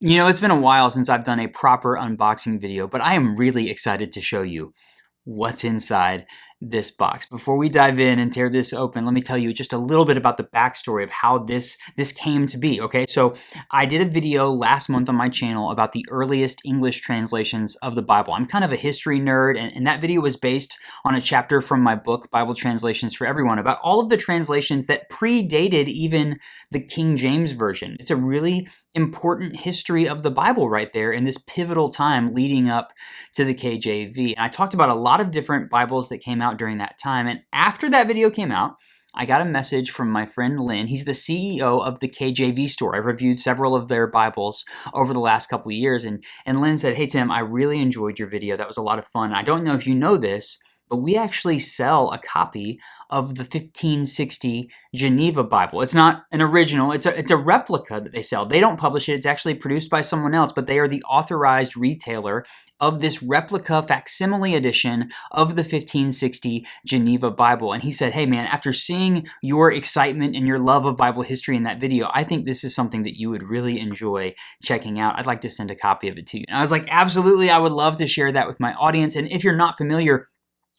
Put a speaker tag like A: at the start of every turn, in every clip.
A: You know, it's been a while since I've done a proper unboxing video, but I am really excited to show you what's inside this box. Before we dive in and tear this open, let me tell you just a little bit about the backstory of how this came to be, okay? So I did a video last month on my channel about the earliest English translations of the Bible. I'm kind of a history nerd, and that video was based on a chapter from my book, Bible Translations for Everyone, about all of the translations that predated even the King James Version. It's a really important history of the Bible right there in this pivotal time leading up to the KJV. And I talked about a lot of different Bibles that came out during that time. And after that video came out, I got a message from my friend Lynn. He's the CEO of the KJV store. I've reviewed several of their Bibles over the last couple of years. And Lynn said, "Hey Tim, I really enjoyed your video. That was a lot of fun. I don't know if you know this, but we actually sell a copy of the 1560 Geneva Bible. It's not an original, it's a replica that they sell. They don't publish it, it's actually produced by someone else, but they are the authorized retailer of this replica facsimile edition of the 1560 Geneva Bible." And he said, "Hey man, after seeing your excitement and your love of Bible history in that video, I think this is something that you would really enjoy checking out. I'd like to send a copy of it to you." And I was like, absolutely, I would love to share that with my audience. And if you're not familiar,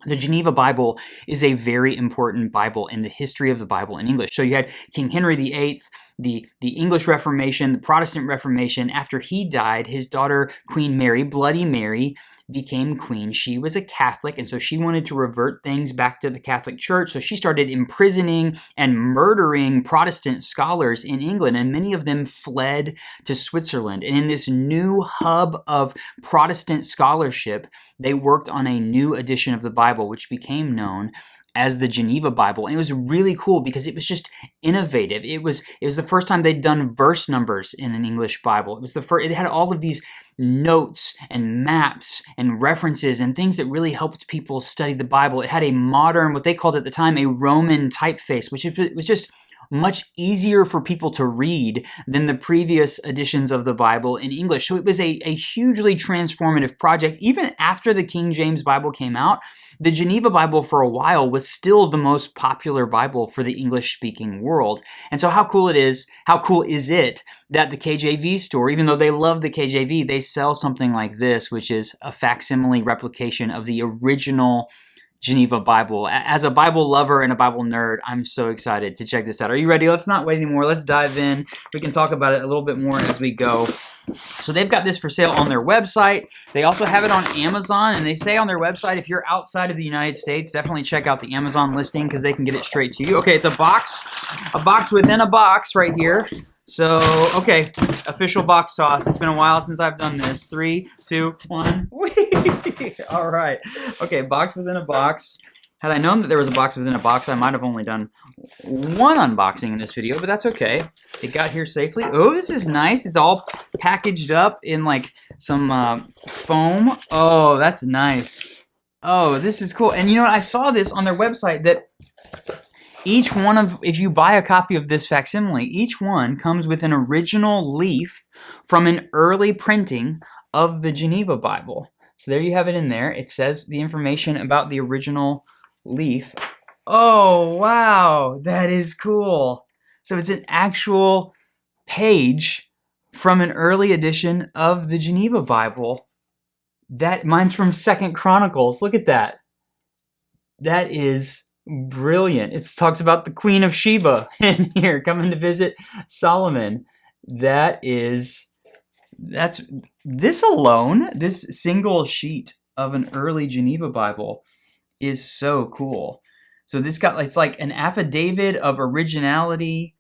A: the Geneva Bible is a very important Bible in the history of the Bible in English. So you had King Henry VIII, the English Reformation, the Protestant Reformation. After he died, his daughter, Queen Mary, Bloody Mary, became queen. She was a Catholic, and so she wanted to revert things back to the Catholic Church. So she started imprisoning and murdering Protestant scholars in England, and many of them fled to Switzerland. And in this new hub of Protestant scholarship, they worked on a new edition of the Bible, which became known as the Geneva Bible. And it was really cool because it was just innovative. It was the first time they'd done verse numbers in an English Bible. It was the first. It had all of these notes and maps and references and things that really helped people study the Bible. It had a modern, what they called at the time, a Roman typeface, which was just much easier for people to read than the previous editions of the Bible in English. So it was a hugely transformative project. Even after the King James Bible came out, the Geneva Bible for a while was still the most popular Bible for the English-speaking world. And so how cool is it that the KJV store, even though they love the KJV, they sell something like this, which is a facsimile replication of the original Geneva Bible. As a Bible lover and a Bible nerd, I'm so excited to check this out. Are you ready? Let's not wait anymore. Let's dive in. We can talk about it a little bit more as we go. So they've got this for sale on their website. They also have it on Amazon, and they say on their website, if you're outside of the United States, definitely check out the Amazon listing because they can get it straight to you. Okay, it's a box within a box right here. So, okay, official box toss. It's been a while since I've done this. 3, 2, 1. All right. Okay, box within a box. Had I known that there was a box within a box, I might have only done one unboxing in this video, but that's okay. It got here safely. Oh, this is nice. It's all packaged up in like some foam. Oh, that's nice. Oh, this is cool. And you know what? I saw this on their website that each one of, if you buy a copy of this facsimile, each one comes with an original leaf from an early printing of the Geneva Bible. So there you have it in there. It says the information about the original leaf. Oh, wow. That is cool. So it's an actual page from an early edition of the Geneva Bible. Mine's from 2nd Chronicles. Look at that. That is brilliant. It talks about the Queen of Sheba in here coming to visit Solomon. That's this alone, this single sheet of an early Geneva Bible is so cool. So it's like an affidavit of originality.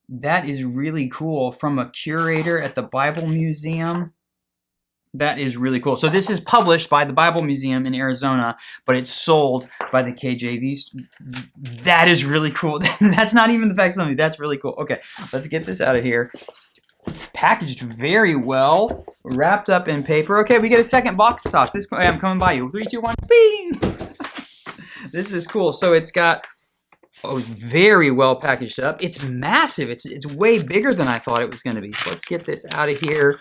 A: That is really cool from a curator at the Bible Museum. That is really cool. So this is published by the Bible Museum in Arizona, but it's sold by the KJV. That is really cool. That's not even the facsimile. That's really cool. Okay, let's get this out of here. Packaged very well, wrapped up in paper. Okay, we get a second box toss. I'm coming by you. 3, 2, 1, bing! This is cool. So it's got very well packaged up. It's massive. It's way bigger than I thought it was going to be. So let's get this out of here.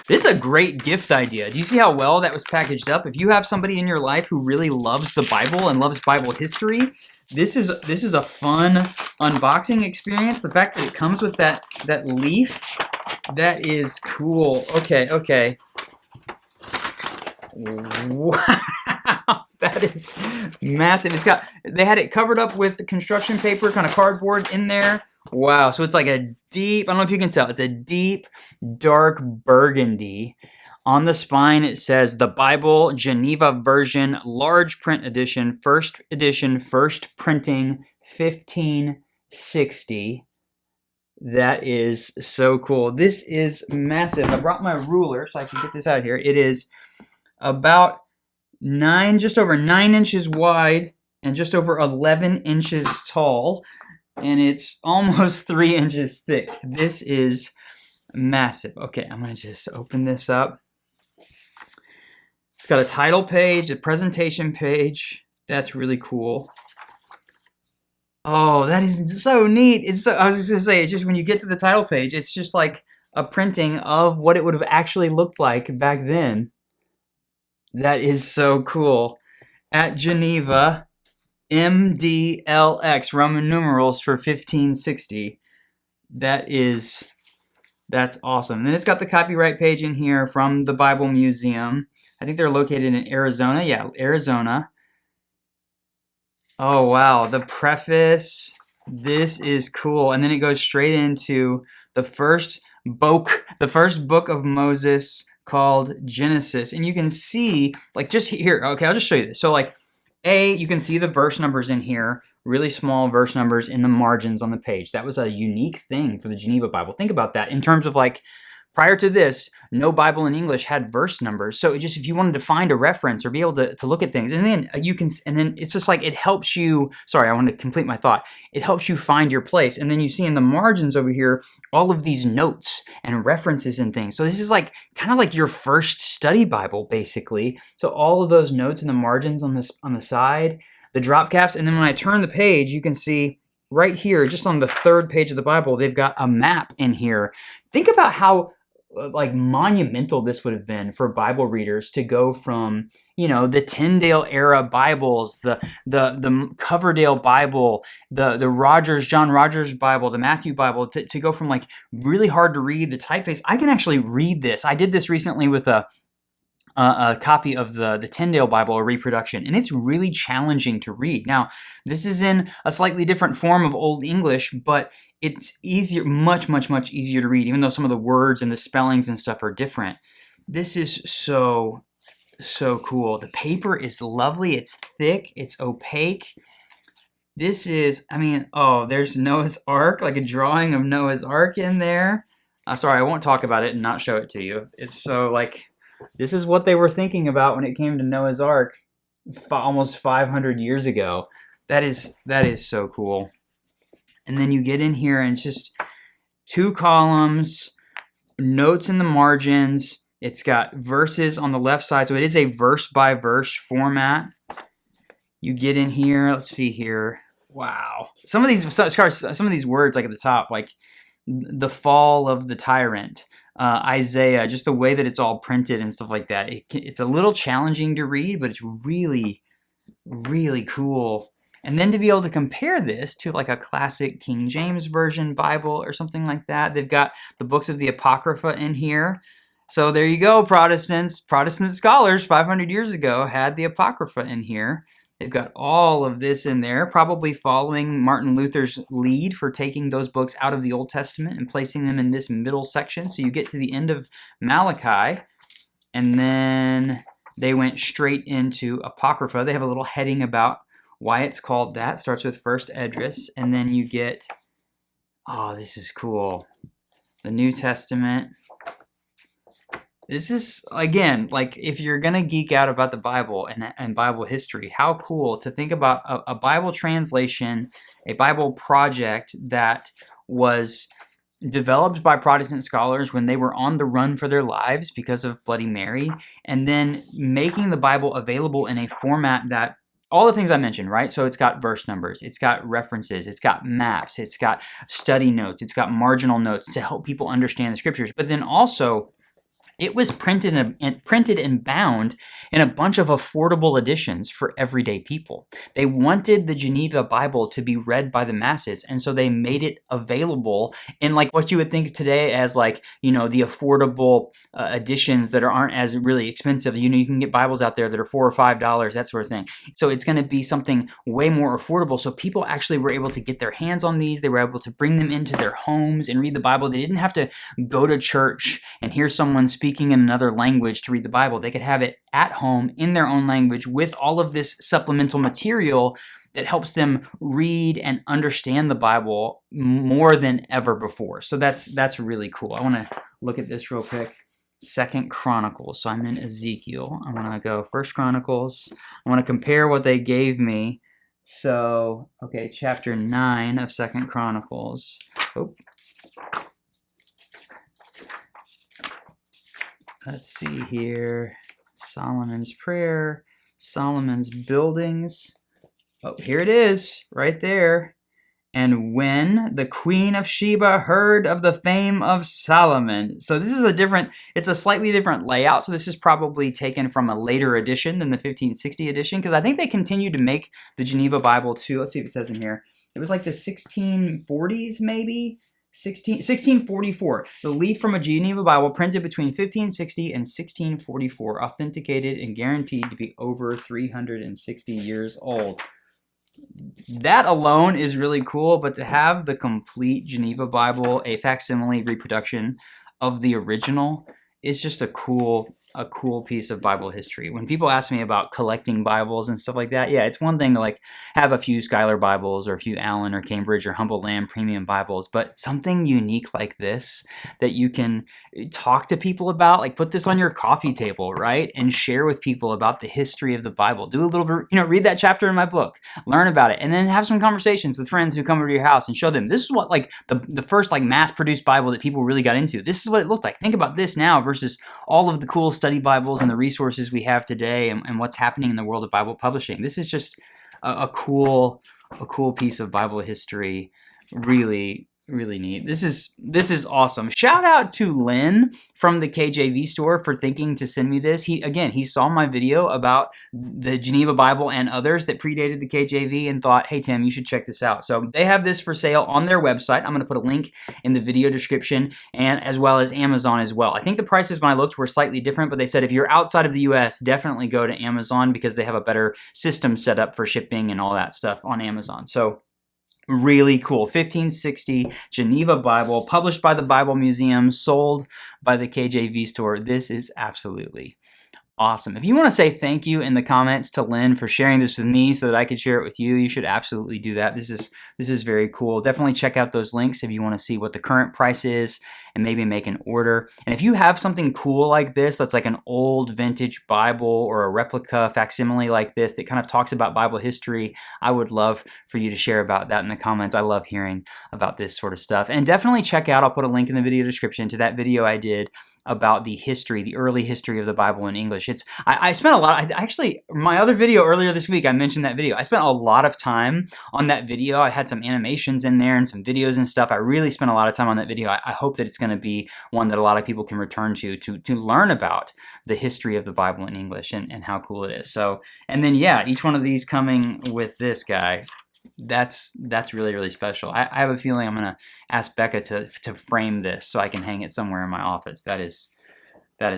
A: This is a great gift idea. Do you see how well that was packaged up? If you have somebody in your life who really loves the Bible and loves Bible history, this is a fun unboxing experience. The fact that it comes with that leaf That is cool. Okay. Wow. That is massive. They had it covered up with construction paper, kind of cardboard in there. Wow. So it's like a deep, I don't know if you can tell, it's a deep, dark burgundy. On the spine, it says the Bible, Geneva version, large print edition, first printing, 1560. That is so cool. This is massive. I brought my ruler so I can get this out here. It is about just over 9 inches wide and just over 11 inches tall, and it's almost 3 inches thick. This is massive. Okay, I'm going to just open this up. It's got a title page, a presentation page. That's really cool. Oh, that is so neat. I was just going to say, it's just when you get to the title page, it's just like a printing of what it would have actually looked like back then. That is so cool. At Geneva, MDLX, Roman numerals for 1560. That's awesome. And then it's got the copyright page in here from the Bible Museum. I think they're located in Arizona. Yeah, Arizona. Oh, wow. The preface. This is cool. And then it goes straight into the first book of Moses called Genesis. And you can see, like, just here. Okay, I'll just show you this. So, like, you can see the verse numbers in here. Really small verse numbers in the margins on the page. That was a unique thing for the Geneva Bible. Think about that in terms of, like, prior to this, no Bible in English had verse numbers. So if you wanted to find a reference or be able to look at things, and then it's just like, it helps you, sorry, I want to complete my thought. It helps you find your place. And then you see in the margins over here, all of these notes and references and things. So this is like, kind of like your first study Bible, basically. So all of those notes in the margins on the side, the drop caps. And then when I turn the page, you can see right here, just on the third page of the Bible, they've got a map in here. Think about how, like, monumental this would have been for Bible readers to go from, the Tyndale era Bibles, the Coverdale Bible, the John Rogers Bible, the Matthew Bible, to go from, like, really hard to read, the typeface. I can actually read this. I did this recently with a copy of the Tyndale Bible, a reproduction, and it's really challenging to read. Now, this is in a slightly different form of Old English, but it's easier, much easier to read, even though some of the words and the spellings and stuff are different. This is so cool. The paper is lovely. It's thick. It's opaque. This is, there's Noah's Ark, like a drawing of Noah's Ark in there. Sorry, I won't talk about it and not show it to you. It's so, like, this is what they were thinking about when it came to Noah's Ark almost 500 years ago. That is so cool. And then you get in here and it's just 2 columns, notes in the margins. It's got verses on the left side, so it is a verse-by-verse format. You get in here, let's see here. Wow. Some of these words, like at the top, like the fall of the tyrant, Isaiah, just the way that it's all printed and stuff like that. It's a little challenging to read, but it's really, really cool. And then to be able to compare this to, like, a classic King James Version Bible or something like that. They've got the books of the Apocrypha in here. So there you go, Protestants. Protestant scholars 500 years ago had the Apocrypha in here. They've got all of this in there, probably following Martin Luther's lead for taking those books out of the Old Testament and placing them in this middle section. So you get to the end of Malachi, and then they went straight into Apocrypha. They have a little heading about why it's called that. Starts with first Esdras, and then you get, oh, this is cool, the New Testament. This is, again, like, if you're going to geek out about the Bible and Bible history, how cool to think about a Bible translation, a Bible project that was developed by Protestant scholars when they were on the run for their lives because of Bloody Mary, and then making the Bible available in a format that, all the things I mentioned, right? So it's got verse numbers, it's got references, it's got maps, it's got study notes, it's got marginal notes to help people understand the scriptures, but then also It was printed and bound in a bunch of affordable editions for everyday people. They wanted the Geneva Bible to be read by the masses, and so they made it available in like what you would think today as like, the affordable editions that aren't as really expensive. You can get Bibles out there that are $4 or $5, that sort of thing. So it's going to be something way more affordable. So people actually were able to get their hands on these. They were able to bring them into their homes and read the Bible. They didn't have to go to church and hear someone speaking in another language to read the Bible. They could have it at home in their own language with all of this supplemental material that helps them read and understand the Bible more than ever before. So that's really cool. I want to look at this real quick. 2 Chronicles. So I'm in Ezekiel. I'm going to go 1 Chronicles. I want to compare what they gave me. So, okay, chapter 9 of 2 Chronicles. Oh. Let's see here. Solomon's prayer, Solomon's buildings. Oh, here it is, right there. And when the Queen of Sheba heard of the fame of Solomon. So this is it's a slightly different layout. So this is probably taken from a later edition than the 1560 edition, because I think they continued to make the Geneva Bible too. Let's see if it says in here. It was like the 1640s maybe? 1644. The leaf from a Geneva Bible printed between 1560 and 1644, authenticated and guaranteed to be over 360 years old. That alone is really cool, but to have the complete Geneva Bible, a facsimile reproduction of the original, is just a cool piece of Bible history. When people ask me about collecting Bibles and stuff like that, yeah, it's one thing to like have a few Schuyler Bibles or a few Allen or Cambridge or Humble Lamb premium Bibles, but something unique like this that you can talk to people about, like put this on your coffee table, right? And share with people about the history of the Bible. Do a little bit, read that chapter in my book, learn about it, and then have some conversations with friends who come over to your house and show them this is what like the first like mass-produced Bible that people really got into. This is what it looked like. Think about this now versus all of the cool study Bibles and the resources we have today and what's happening in the world of Bible publishing. This is just a cool piece of Bible history. Really, really neat. This is awesome. Shout out to Lynn from the KJV store for thinking to send me this. He saw my video about the Geneva Bible and others that predated the KJV and thought, hey Tim, you should check this out. So they have this for sale on their website. I'm going to put a link in the video description, and as well as Amazon as well. I think the prices when I looked were slightly different, but they said if you're outside of the US, definitely go to Amazon because they have a better system set up for shipping and all that stuff on Amazon. So really cool. 1560 Geneva Bible, published by the Bible Museum, sold by the KJV store. This is absolutely awesome. If you want to say thank you in the comments to Lynn for sharing this with me so that I could share it with you, you should absolutely do that. This is very cool. Definitely check out those links if you want to see what the current price is and maybe make an order. And if you have something cool like this that's like an old vintage Bible or a replica facsimile like this that kind of talks about Bible history, I would love for you to share about that in the comments. I love hearing about this sort of stuff. And definitely check out, I'll put a link in the video description to that video I did about the early history of the Bible in English. I spent a lot, actually, my other video earlier this week, I mentioned that video. I spent a lot of time on that video. I had some animations in there and some videos and stuff. I really spent a lot of time on that video. I hope that it's going to be one that a lot of people can return to learn about the history of the Bible in English and how cool it is. So, and then yeah, each one of these coming with this guy. That's really, really special. I have a feeling I'm going to ask Becca to frame this so I can hang it somewhere in my office. That is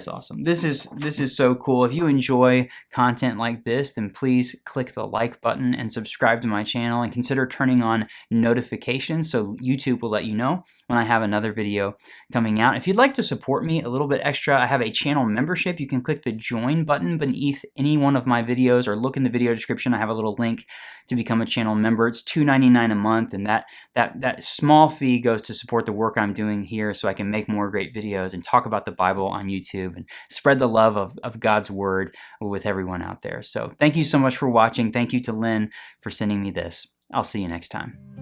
A: awesome. This is so cool. If you enjoy content like this, then please click the like button and subscribe to my channel and consider turning on notifications so YouTube will let you know when I have another video coming out. If you'd like to support me a little bit extra, I have a channel membership. You can click the join button beneath any one of my videos or look in the video description. I have a little link to become a channel member. It's $2.99 a month, and that small fee goes to support the work I'm doing here so I can make more great videos and talk about the Bible on YouTube and spread the love of God's Word with everyone out there. So thank you so much for watching. Thank you to Lynn for sending me this. I'll see you next time.